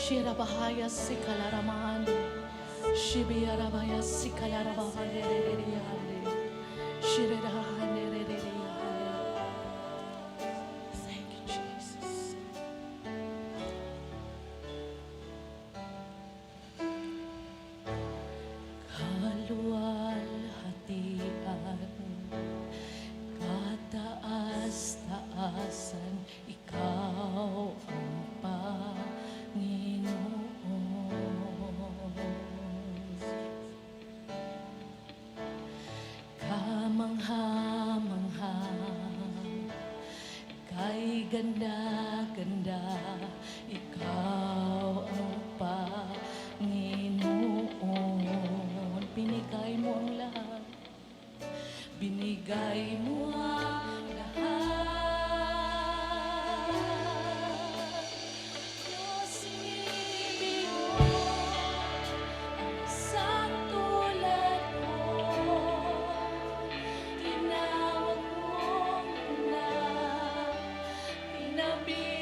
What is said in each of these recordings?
Shirabahaya Sikalaraman, Shibiarabaya Sikalarabahan, Shirahane. Thank you, Jesus. Kaluwalhatian, kataas-taasan, ikaw ang Panginoon. Kamangha-mangha, kay ganda-ganda, ikaw ang Panginoon. Binigay mo ang lahat, binigay mo ang lahat. Diyos, inibig mo ang isang tulad mo. Tinawag mong anak, pinabili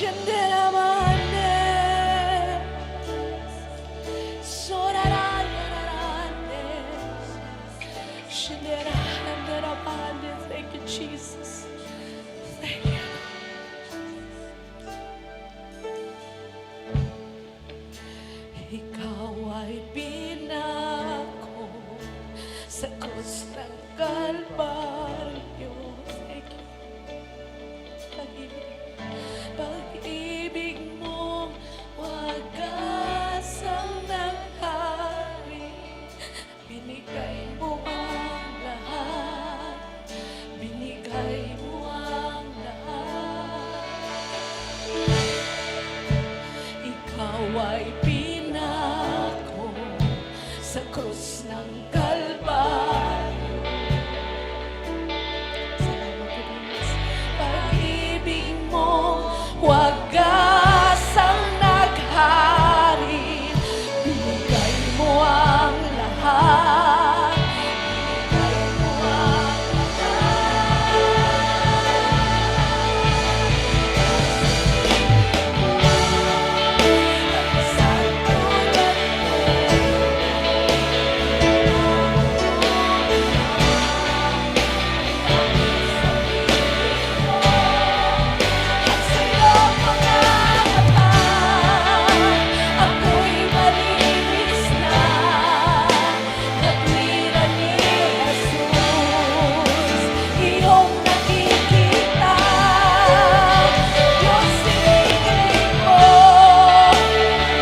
Shenderamande, Sorarayararande, Shenderamande. Thank you, Jesus. Thank you. Ikaw ay pinako sa krus ng Kalbaryo. Thank you. Pag-ibig mo wagasang ng hari. Binigay mo ang lahat. Binigay mo ang lahat. Ikaw ay pinako sa krus ng Kalbaryo. Salamat po, Diyos. Pag-ibig mo wagasang naghari. Binigay mo ang lahat. Binigay mo ang lahat. Sa tulad at sa iyong mga mata, ako'y malinis na. Katwiran ni Jesus, iyong nakikita. Diyos, siniling mo,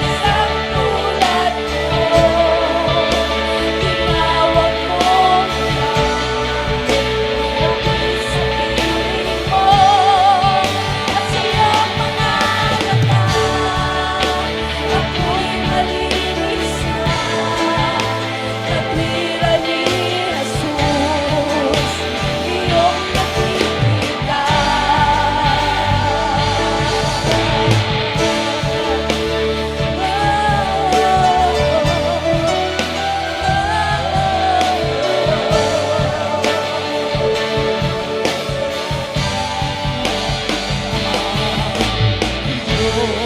isang tulad mo. Tinawag mo ako'y sa piling mo. At sa iyong mga mata, ako'y malinis na. Katwiran ni Jesus, iyong nakikita. Diyos